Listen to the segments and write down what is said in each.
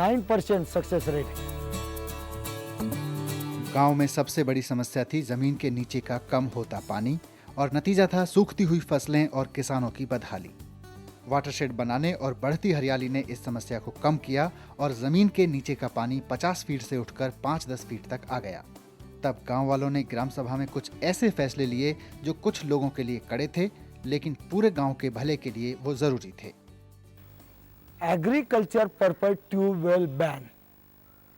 99% success rate है। गांव में सबसे बड़ी समस्या थी जमीन के नीचे का कम होता पानी और नतीजा था सूखती हुई फसलें और किसानों की बदहाली। वाटरशेड बनाने और बढ़ती हरियाली ने इस समस्या को कम किया और जमीन के नीचे का पानी 50 फीट से उठकर 5-10 फीट तक आ गया। तब गांव वालों ने ग्राम सभा में कुछ ऐसे फैसले लिए जो कुछ लोगों के लिए कड़े थे, लेकिन पूरे गांव के भले के लिए वो जरूरी थे। एग्रीकल्चर पर्पज ट्यूबवेल बैन,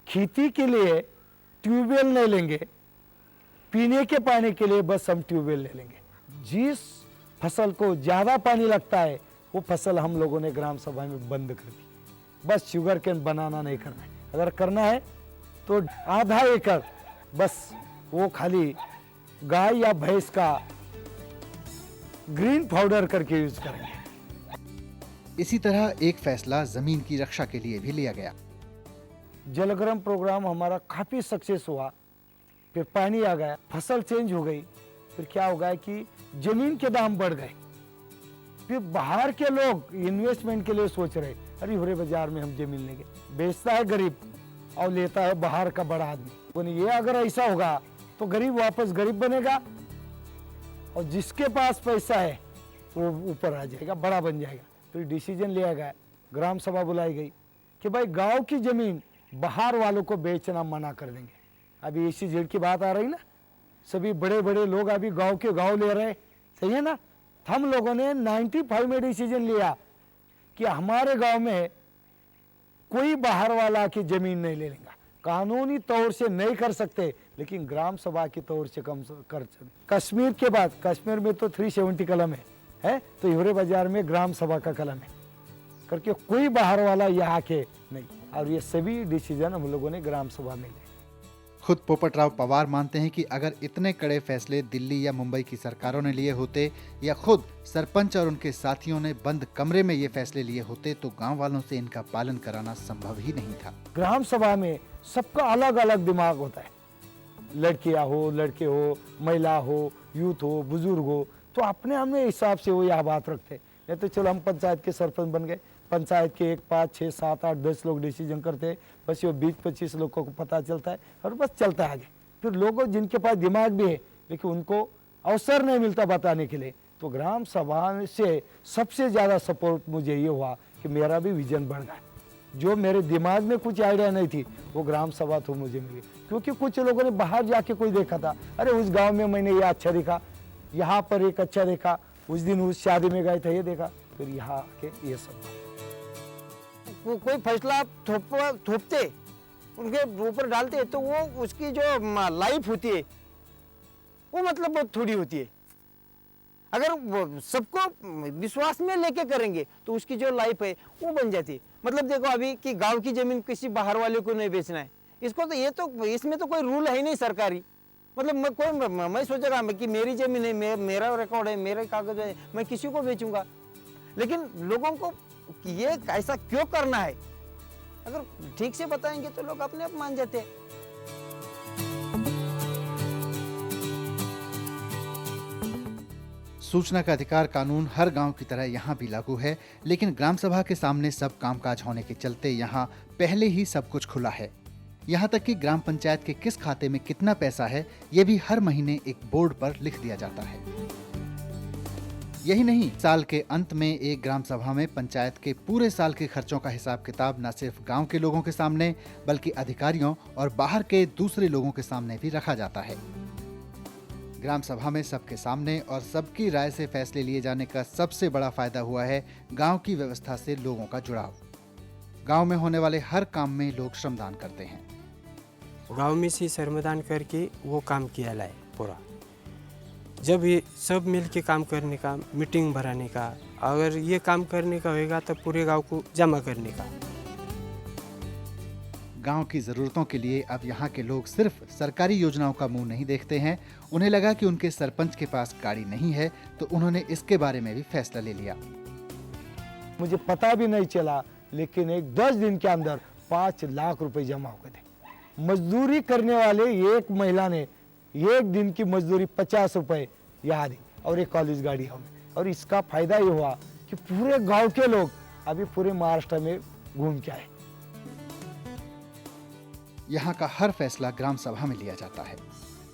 खेती के लिए ट्यूबवेल नहीं लेंगे, पीने के पानी के लिए बस हम ट्यूबवेल ले लेंगे। जिस फसल को ज्यादा पानी लगता है वो फसल हम लोगों ने ग्राम सभा में बंद कर दी। बस शुगर केन बनाना नहीं करना है, अगर करना है तो आधा एकड़ बस वो खाली गाय या भैंस का ग्रीन पाउडर करके यूज करेंगे। इसी तरह एक फैसला जमीन की रक्षा के लिए भी लिया गया। जलग्राम प्रोग्राम हमारा काफी सक्सेस हुआ, फिर पानी आ गया, फसल चेंज हो गई, फिर क्या हो गया कि जमीन के दाम बढ़ गए। फिर बाहर के लोग इन्वेस्टमेंट के लिए सोच रहे, अरे हुरे बाजार में हम जमीन लेंगे। बेचता है गरीब और लेता है बाहर का बड़ा आदमी। ये अगर ऐसा होगा तो गरीब वापस गरीब बनेगा और जिसके पास पैसा है वो ऊपर आ जाएगा, बड़ा बन जाएगा। फिर डिसीजन लिया गया, ग्राम सभा बुलाई गई कि भाई गांव की जमीन बाहर वालों को बेचना मना कर देंगे। अभी इसी जेड की बात आ रही ना, सभी बड़े बड़े लोग अभी गांव के गांव ले रहे, सही है ना। हम लोगों ने 95 में डिसीजन लिया कि हमारे गांव में कोई बाहर वाला की जमीन नहीं ले लेगा। कानूनी तौर से नहीं कर सकते, लेकिन ग्राम सभा के तौर से कम कर सकते। कश्मीर के बाद, कश्मीर में तो 370 कलम है तो हिवरे बाजार में ग्राम सभा का कलम है करके कोई बाहर वाला यहाँ के नहीं। और ये सभी डिसीजन हम लोगों ने ग्राम सभा में लिए। खुद पोपटराव पवार मानते हैं कि अगर इतने कड़े फैसले दिल्ली या मुंबई की सरकारों ने लिए होते या खुद सरपंच और उनके साथियों ने बंद कमरे में ये फैसले लिए होते तो गांव वालों से इनका पालन कराना संभव ही नहीं था। ग्राम सभा में सबका अलग अलग दिमाग होता है, लड़कियां हो, लड़के हो, महिला हो, यूथ हो, बुजुर्ग हो, तो अपने अपने हिसाब से वो यह बात रखते। नहीं तो चलो हम पंचायत के सरपंच बन गए, पंचायत के 1, 5, 6, 7, 8, 10 लोग डिसीजन करते, बस ये 20-25 लोगों को पता चलता है और बस चलता है आगे। फिर लोगों जिनके पास दिमाग भी है लेकिन उनको अवसर नहीं मिलता बताने के लिए, तो ग्राम सभा से सबसे ज्यादा सपोर्ट मुझे ये हुआ कि मेरा भी विजन बढ़ गया। जो मेरे दिमाग में कुछ आइडिया नहीं थी वो ग्राम सभा तो मुझे मिली, क्योंकि कुछ लोगों ने बाहर जाके कोई देखा था, अरे उस गाँव में मैंने ये अच्छा देखा, यहाँ पर एक अच्छा देखा, उस दिन उस शादी में गए थे ये देखा, फिर यहाँ आके ये सब। कोई फैसला आप थोपते उनके ऊपर डालते तो वो उसकी जो लाइफ होती है वो मतलब बहुत थोड़ी होती है। अगर सबको विश्वास में लेके करेंगे तो उसकी जो लाइफ है वो बन जाती है। मतलब देखो अभी कि गांव की जमीन किसी बाहर वाले को नहीं बेचना है, इसको तो ये तो इसमें तो कोई रूल है ही नहीं सरकारी। मतलब मैं सोचेगा कि मेरी जमीन है, मेरा रिकॉर्ड है, मेरे कागज है, मैं किसी को बेचूंगा। लेकिन लोगों को ये ऐसा क्यों करना है अगर ठीक से बताएंगे तो लोग अपने आप मान जाते हैं। सूचना का अधिकार कानून हर गांव की तरह यहाँ भी लागू है, लेकिन ग्राम सभा के सामने सब कामकाज होने के चलते यहाँ पहले ही सब कुछ खुला है। यहाँ तक कि ग्राम पंचायत के किस खाते में कितना पैसा है ये भी हर महीने एक बोर्ड पर लिख दिया जाता है। यही नहीं, साल के अंत में एक ग्राम सभा में पंचायत के पूरे साल के खर्चों का हिसाब किताब न सिर्फ गांव के लोगों के सामने बल्कि अधिकारियों और बाहर के दूसरे लोगों के सामने भी रखा जाता है। ग्राम सभा में सबके सामने और सबकी राय से फैसले लिए जाने का सबसे बड़ा फायदा हुआ है गांव की व्यवस्था से लोगों का जुड़ाव। गांव में होने वाले हर काम में लोग श्रमदान करते हैं। गांव में से श्रमदान करके वो काम किया लाए पूरा। जब ये सब मिल के काम करने का, मीटिंग भराने का, अगर ये काम करने का होगा तो पूरे गांव को जमा करने का। गांव की जरूरतों के लिए अब यहाँ के लोग सिर्फ सरकारी योजनाओं का मुंह नहीं देखते हैं। उन्हें लगा कि उनके सरपंच के पास गाड़ी नहीं है तो उन्होंने इसके बारे में भी फैसला ले लिया। मुझे पता भी नहीं चला, लेकिन एक 10 दिन के अंदर 5 लाख रुपए जमा हो गए थे। मजदूरी करने वाले एक महिला ने एक दिन की मजदूरी 50 रुपए यहाँ दी और एक कॉलेज गाड़ी हमें। और इसका फायदा ये हुआ कि पूरे गांव के लोग अभी पूरे महाराष्ट्र में घूम के आए। यहाँ का हर फैसला ग्राम सभा में लिया जाता है।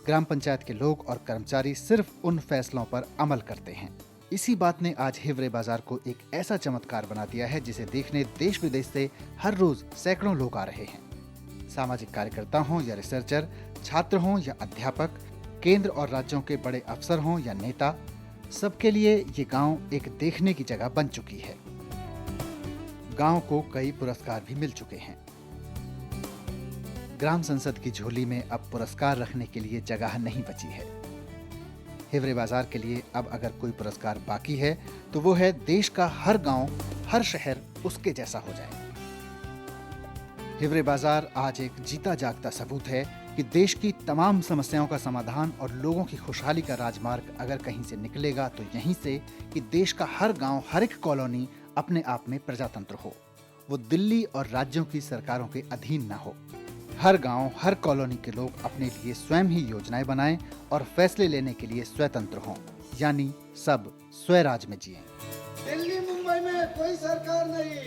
ग्राम पंचायत के लोग और कर्मचारी सिर्फ उन फैसलों पर अमल करते हैं। इसी बात ने आज हिवरे बाजार को एक ऐसा चमत्कार बना दिया है जिसे देखने देश विदेश से हर रोज सैकड़ों लोग आ रहे हैं। सामाजिक कार्यकर्ता हों या रिसर्चर, छात्र हों या अध्यापक, केंद्र और राज्यों के बड़े अफसर हों या नेता, सबके लिए ये गांव एक देखने की जगह बन चुकी है। गांव को कई पुरस्कार भी मिल चुके हैं। ग्राम संसद की झोली में अब पुरस्कार रखने के लिए जगह नहीं बची है। हिवरे बाजार के लिए अब अगर कोई पुरस्कार बाकी है तो वो है देश का हर गांव, हर शहर उसके जैसा हो जाए। हिवरे बाजार आज एक जीता जागता सबूत है कि देश की तमाम समस्याओं का समाधान और लोगों की खुशहाली का राजमार्ग अगर कहीं से निकलेगा तो यहीं से कि देश का हर गांव, हर एक कॉलोनी अपने आप में प्रजातंत्र हो, वो दिल्ली और राज्यों की सरकारों के अधीन न हो। हर गांव, हर कॉलोनी के लोग अपने लिए स्वयं ही योजनाएं बनाएं और फैसले लेने के लिए स्वतंत्र हों, यानी सब स्वराज में जिएं। दिल्ली मुंबई में कोई सरकार नहीं,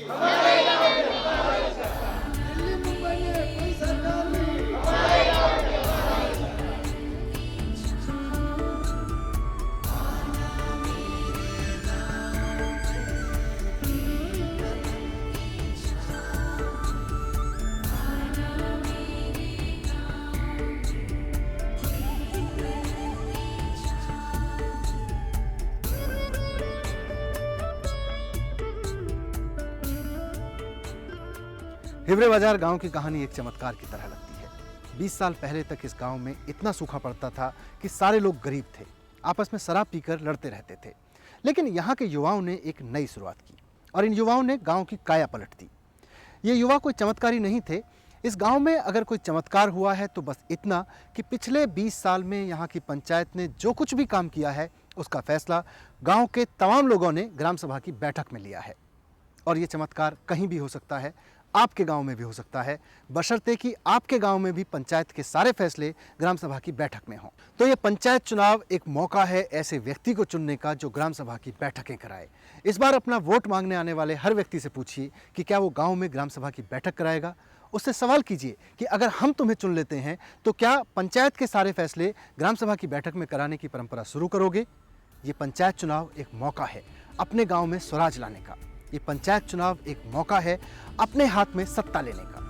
दिल्ली मुंबई में कोई सरकार नहीं। हिवरे बाजार गांव की कहानी एक चमत्कार की तरह लगती है। 20 साल पहले तक इस गांव में इतना सूखा पड़ता था कि सारे लोग गरीब थे, आपस में शराब पीकर लड़ते रहते थे। लेकिन यहाँ के युवाओं ने एक नई शुरुआत की और इन युवाओं ने गांव की काया पलट दी। ये युवा कोई चमत्कारी नहीं थे। इस गांव में अगर कोई चमत्कार हुआ है तो बस इतना कि पिछले 20 साल में यहाँ की पंचायत ने जो कुछ भी काम किया है उसका फैसला गाँव के तमाम लोगों ने ग्राम सभा की बैठक में लिया है। और ये चमत्कार कहीं भी हो सकता है, आपके गांव में भी हो सकता है, बशर्ते कि आपके गांव में भी पंचायत के सारे फैसले ग्राम सभा की बैठक में हों। तो ये पंचायत चुनाव एक मौका है ऐसे व्यक्ति को चुनने का जो ग्राम सभा की बैठकें कराए। इस बार अपना वोट मांगने आने वाले हर व्यक्ति से पूछिए कि क्या वो गांव में ग्राम सभा की बैठक कराएगा। उससे सवाल कीजिए कि अगर हम तुम्हें चुन लेते हैं तो क्या पंचायत के सारे फैसले ग्राम सभा की बैठक में कराने की परंपरा शुरू करोगे। ये पंचायत चुनाव एक मौका है अपने गाँव में स्वराज लाने का। ये पंचायत चुनाव एक मौका है अपने हाथ में सत्ता लेने का।